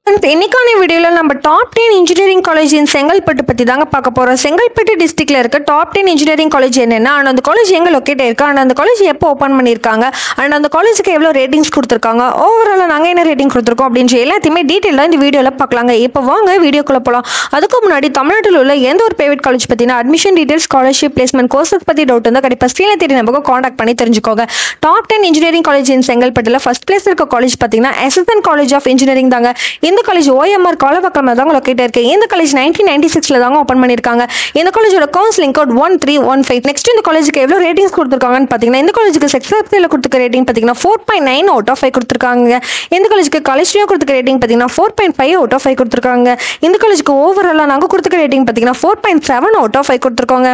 இன்னைக்கான வீடியோவில் நம்ம டாப் 10 இன்ஜினியரிங் காலேஜ் இன் செங்கல்பட்டு பற்றி தாங்க பார்க்க போகிறோம். செங்கல்பட்டு டிஸ்ட்ரிக்ட்ல இருக்க டாப் 10 இன்ஜினியரிங் காலேஜ் என்னென்னா, அண்ட் அந்த காலேஜ் எங்கே லொக்கேட் ஆயிருக்கு, அண்ட் அந்த காலேஜ் எப்போ ஓப்பன் பண்ணியிருக்காங்க, அண்ட் அந்த காலேஜுக்கு எவ்வளோ ரேட்டிங்ஸ் கொடுத்துருக்காங்க, ஓவராலாக நாங்கள் என்ன ரேட்டிங் கொடுத்துருக்கோம் அப்படின்ற எல்லாத்தையுமே டீட்டெயிலாக இந்த வீடியோவில் பார்க்கலாங்க. இப்போ வாங்க வீடியோக்குள்ளே போகலாம். அதுக்கு முன்னாடி தமிழ்நாட்டில் உள்ள எந்த ஒரு பிரைவேட் காலேஜ் பற்றினா admission details, scholarship, placement, courses பற்றி டவுட் இருந்தால் கண்டிப்பாக ஸ்க்ரீனில் தேடி நமக்கு காண்டாக்ட் பண்ணி தெரிஞ்சுக்கோங்க. டாப் 10 இன்ஜினியரிங் காலேஜ் இன் செங்கல்பட்டில் ஃபர்ஸ்ட் பிளேஸ் இருக்க காலேஜ் பார்த்தீங்கன்னா SSN காலேஜ் ஆஃப் இன்ஜினியரிங் தாங்க. இந்த காலேஜ் OMR காலப்பக்கம் தாங்க லொக்கேட் இருக்கு. இந்த காலேஜ் 1996ல தாங்க ஓபன் பண்ணிருக்காங்க. இந்த காலேஜோட கவுன்சிலிங் கோட் 1315. நெக்ஸ்ட் இந்த காலேஜுக்கு எவ்வளவு ரேட்டிங்ஸ் கொடுத்திருக்காங்கன்னு பாத்தீங்கன்னா, இந்த காலேஜுக்கு செக்ஸாப்ல கொடுத்திருக்க ரேட்டிங் பாத்தீங்கன்னா 4.9 அவுட் ஆஃப் 5 கொடுத்திருக்காங்க. இந்த காலேஜுக்கு காலேஜ்லயே கொடுத்திருக்க ரேட்டிங் பாத்தீங்கன்னா 4.5 அவுட் ஆஃப் 5 கொடுத்திருக்காங்க. இந்த காலேஜுக்கு ஓவராலா நாங்க கொடுத்திருக்க ரேட்டிங் பாத்தீங்கன்னா 4.7 அவுட் ஆஃப் 5 கொடுத்திருக்காங்க.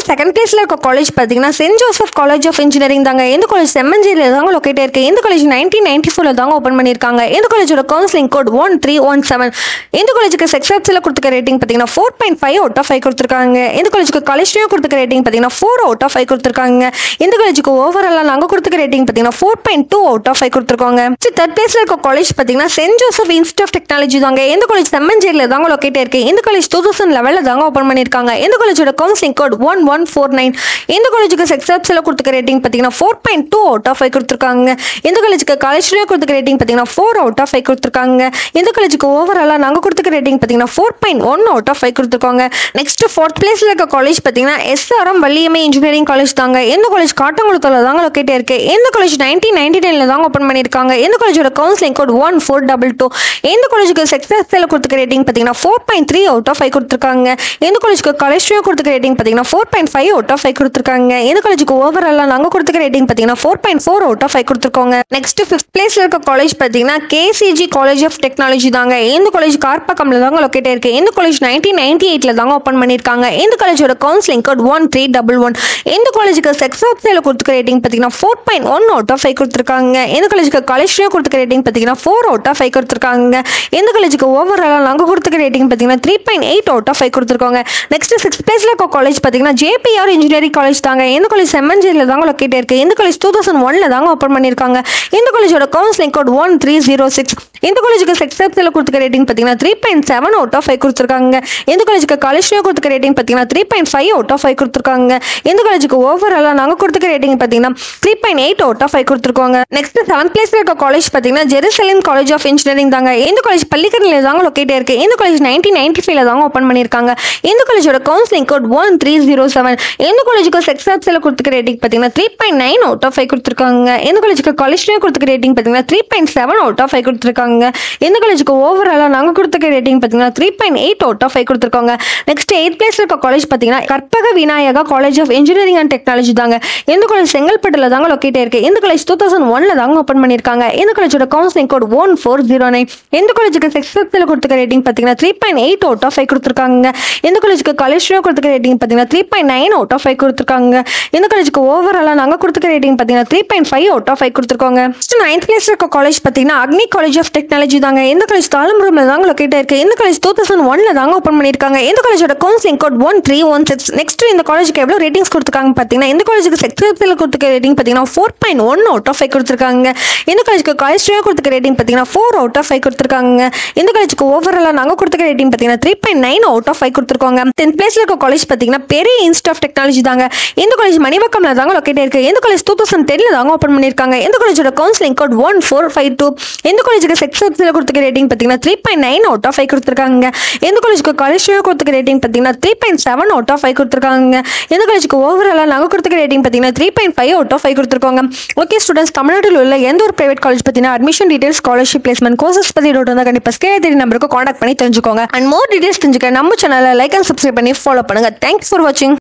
செகண்ட் பிளேஸ்ல இருக்க காலேஜ் பாத்தீங்கன்னா Saint Joseph college of engineering தாங்க. இந்த காலேஜ் செம்மஞ்சேரியில தாங்க லொக்கேட் இருக்கு. இந்த காலேஜ் 1994ல தாங்க ஓபன் பண்ணிருக்காங்க. இந்த காலேஜோட கவுன்சிலிங் கோட் 1317. இந்த காலேஜுக்கு செக்ஸாப்ல கொடுத்திருக்க ரேட்டிங் பாத்தீங்கன்னா 4.5 அவுட் ஆஃப் 5 கொடுத்திருக்காங்க. இந்த காலேஜுக்கு காலேஜ்லயே கொடுத்திருக்க ரேட்டிங் பாத்தீங்கன்னா 4 அவுட் ஆஃப் 5 கொடுத்திருக்காங்க. இந்த காலேஜுக்கு ஓவராலா நாங்க கொடுத்திருக்க ரேட்டிங் பாத்தீங்கன்னா 4.2 அவுட் ஆஃப் 5 கொடுத்திருக்காங்க. தேர்ட் பிளேஸ்ல இருக்க காலேஜ் பாத்தீங்கன்னா Saint Joseph institute of technology தாங்க. இந்த காலேஜ் செம்மஞ்சேரியில தாங்க லொக்கேட் இருக்கு. இந்த காலேஜ் 2011ல தாங்க ஓபன் பண்ணிருக்காங்க. இந்த காலேஜோட கவுன்சிலிங் கோட் 1149. இந்த காலேஜுக்கு செக்ஸாப்ல கொடுத்திருக்க ரேட்டிங் பாத்தீங்கன்னா 4.2 அவுட் ஆஃப் 5 கொடுத்திருக்காங்க. இந்த காலேஜுக்கு காலேஜ்லயே கொடுத்திருக்க ரேட்டிங் பாத்தீங்கன்னா 4 அவுட் ஆஃப் 5 கொடுத்திருக்காங்க. இந்த காலேஜுக்கு ஓவராலா நாங்க கொடுத்திருக்க ரேட்டிங் பாத்தீங்கன்னா 4.1 அவுட் ஆஃப் 5 கொடுத்திருக்காங்க. நெக்ஸ்ட் ஃபோர்த் பிளேஸ்ல இருக்க காலேஜ் பாத்தீங்கன்னா SRM வள்ளியம்மை இன்ஜினியரிங் காலேஜ் தாங்க. இந்த காலேஜ் காட்டங்குளத்துல தாங்க லொக்கேட் இருக்கு. இந்த காலேஜ் 1999ல தாங்க ஓபன் பண்ணிருக்காங்க. இந்த காலேஜோட கவுன்சிலிங் கோட் 1422. இந்த காலேஜுக்கு செக்ஸாப்ல கொடுத்திருக்க ரேட்டிங் பாத்தீங்கன்னா 4.3 அவுட் ஆஃப் 5 கொடுத்திருக்காங்க. இந்த காலேஜுக்கு காலேஜ்லயே கொடுத்திருக்க ரேட்டிங் பாத்தீங்கன்னா 4.5 அவுட் ஆஃப் 5 கொடுத்திருக்காங்க. இந்த காலேஜுக்கு ஓவராலா நாங்க கொடுத்திருக்க ரேட்டிங் பாத்தீங்கன்னா 4.4 அவுட் ஆஃப் 5 கொடுத்திருக்காங்க. நெக்ஸ்ட் ஃபிஃப்த் பிளேஸ்ல இருக்க காலேஜ் பாத்தீங்கன்னா KCG காலேஜ் ஆஃப் டெக்னாலஜி தாங்க. இந்த காலேஜ் கார்பக்கம்ல தாங்க லொக்கேட் இருக்கு. இந்த காலேஜ் 1998ல தாங்க ஓபன் பண்ணிருக்காங்க. இந்த காலேஜோட கவுன்சிலிங் கோட் 1311. இந்த காலேஜுக்கு செக்ஸாப்ல கொடுத்திருக்க ரேட்டிங் பாத்தீங்கன்னா 4.1 அவுட் ஆஃப் 5 கொடுத்திருக்காங்க. இந்த காலேஜுக்கு காலேஜ்லயே கொடுத்திருக்க ரேட்டிங் பாத்தீங்கன்னா 4 அவுட் ஆஃப் 5 கொடுத்திருக்காங்க. இந்த காலேஜுக்கு ஓவராலா நாங்க கொடுத்திருக்க ரேட்டிங் பாத்தீங்கன்னா 3.8 அவுட் ஆஃப் 5 கொடுத்திருக்காங்க. நெக்ஸ்ட் சிக்ஸ்த் பிளேஸ்ல இருக்க காலேஜ் பாத்தீங்கன்னா JPR இன்ஜினியரிங் காலேஜ் தாங்க. இந்த காலேஜ் செம்மஞ்சேரியில தாங்க லொக்கேட் இருக்கு. இந்த காலேஜ் 2001ல தாங்க ஓபன் பண்ணிருக்காங்க. இந்த காலேஜோட கவுன்சிலிங் கோட் 1306. இந்த காலேஜுக்கு செக்ஸாப்ல கொடுத்திருக்க ரேட்டிங் பாத்தீங்கன்னா 3.7 அவுட் ஆஃப் 5 கொடுத்திருக்காங்க. இந்த காலேஜுக்கு காலேஜ்லயே கொடுத்திருக்க ரேட்டிங் பாத்தீங்கன்னா 3.5 அவுட் ஆஃப் 5 கொடுத்திருக்காங்க. இந்த காலேஜுக்கு ஓவராலா நாங்க கொடுத்திருக்க ரேட்டிங் பாத்தீங்கன்னா 3.8 அவுட் ஆஃப் 5 கொடுத்திருக்காங்க. நெக்ஸ்ட் செவன்த் பிளேஸ்ல இருக்க காலேஜ் பாத்தீங்கன்னா ஜெருசலேம் காலேஜ் ஆஃப் இன்ஜினியரிங் தாங்க. இந்த காலேஜ் பள்ளிக்கரணையில தாங்க லொக்கேட் இருக்கு. இந்த காலேஜ் 1995ல தாங்க ஓபன் பண்ணிருக்காங்க. இந்த காலேஜோட கவுன்சிலிங் கோட் 1307. இந்த காலேஜுக்கு செக்ஸாப்ல கொடுத்திருக்க ரேட்டிங் பாத்தீங்கன்னா 3.9 அவுட் ஆஃப் 5 கொடுத்திருக்காங்க. இந்த காலேஜுக்கு காலேஜ்லயே கொடுத்திருக்க ரேட்டிங் பாத்தீங்கன்னா 3.7 அவுட் ஆஃப் 5 கொடுத்திருக்காங்க. இந்த காலேஜுக்கு ஓவராலா நாங்க கொடுத்திருக்க ரேட்டிங் பாத்தீங்கன்னா 3.8 அவுட் ஆஃப் 5 கொடுத்திருக்காங்க. நெக்ஸ்ட் 8th பிளேஸ்ல இருக்க காலேஜ் பாத்தீங்கன்னா Karpaga Vinayaga college of engineering and technology தாங்க. இந்த காலேஜ் செங்கல்பட்டுல தாங்க லொக்கேட் இருக்கு. இந்த காலேஜ் 2001ல தாங்க ஓபன் பண்ணிருக்காங்க. இந்த காலேஜோட கவுன்சிலிங் கோட் 1409. இந்த காலேஜுக்கு செக்ஸாப்ல கொடுத்திருக்க ரேட்டிங் பாத்தீங்கன்னா 3.8 அவுட் ஆஃப் 5 கொடுத்திருக்காங்க. இந்த காலேஜுக்கு காலேஜ்லயே கொடுத்திருக்க ரேட்டிங் பாத்தீங்கன்னா 3.9 அவுட் ஆஃப் 5 கொடுத்திருக்காங்க. இந்த காலேஜுக்கு ஓவராலா நாங்க கொடுத்திருக்க ரேட்டிங் பாத்தீங்கன்னா 3.5 அவுட் ஆஃப் 5 கொடுத்திருக்காங்க. நெக்ஸ்ட் 9th பிளேஸ்ல இருக்க காலேஜ் பாத்தீங்கன்னா அக்னி காலேஜ் ஆஃப் டெக்னாலஜி தாங்க. இந்த காலேஜ் தாளம்பரம்ல தாங்க லொக்கேட் இருக்கு. இந்த காலேஜ் 2001ல தாங்க ஓபன் பண்ணிருக்காங்க. இந்த காலேஜோட கவுன்சிலிங் கோட் 1316. நெக்ஸ்ட் இந்த காலேஜுக்கு எவ்வளவு ரேட்டிங்ஸ் கொடுத்திருக்காங்க பாத்தீங்கன்னா, இந்த காலேஜுக்கு செக்ஸாப்ல கொடுத்திருக்க ரேட்டிங் பாத்தீங்கன்னா 4.1 அவுட் ஆஃப் 5 கொடுத்திருக்காங்க. இந்த காலேஜுக்கு காலேஜ்லயே கொடுத்திருக்க ரேட்டிங் பாத்தீங்கன்னா 4 அவுட் ஆஃப் 5 கொடுத்திருக்காங்க. இந்த காலேஜுக்கு ஓவராலா நாங்க கொடுத்திருக்க ரேட்டிங் பாத்தீங்கன்னா 3.9 அவுட் ஆஃப் 5 கொடுத்திருக்காங்க. 10th பிளேஸ்ல இருக்க காலேஜ் பாத்தீங்கன்னா பெரிய இன்ஸ்டிடியூட் ஆஃப் டெக்னாலஜி தாங்க. இந்த காலேஜ் மணிவக்கம்ல தாங்க லொக்கேட் இருக்கு. இந்த காலேஜ் 2010ல தாங்க ஓபன் பண்ணிருக்காங்க. இந்த காலேஜோட கவுன்சிலிங் கோட் 1452. இந்த காலேஜுக்கு செக்ஸாப்ல கொடுத்திருக்க ரேட்டிங் பாத்தீங்கன்னா 3.9 அவுட் ஆஃப் 5 கொடுத்திருக்காங்க. இந்த காலேஜுக்கு காலேஜ்லயே கொடுத்திருக்க ரேட்டிங் பாத்தீங்கன்னா 3.7 அவுட் ஆஃப் 5 கொடுத்திருக்காங்க. இந்த காலேஜுக்கு ஓவராலா நாங்க கொடுத்திருக்க ரேட்டிங் பாத்தீங்கன்னா 3.5 அவுட் ஆஃப் 5 கொடுத்திருக்காங்க. ஓகே ஸ்டூடெண்ட்ஸ், தமிழ்நாட்டில் உள்ள எந்த ஒரு பிரைவேட் காலேஜ் பத்தினா admission details, scholarship, placement, courses பத்தி டவுட் இருந்தா கண்டிப்பா ஸ்க்ரீன்ல தெரிய நம்பருக்கு காண்டாக்ட் பண்ணி தெரிஞ்சுக்கோங்க. அண்ட் மோர் டீடைல்ஸ் தெரிஞ்சுக்க நம்ம சேனலை லைக் அண்ட் சப்ஸ்கிரைப் பண்ணி ஃபாலோ பண்ணுங்க. தேங்க்ஸ் ஃபார் வாட்சிங்.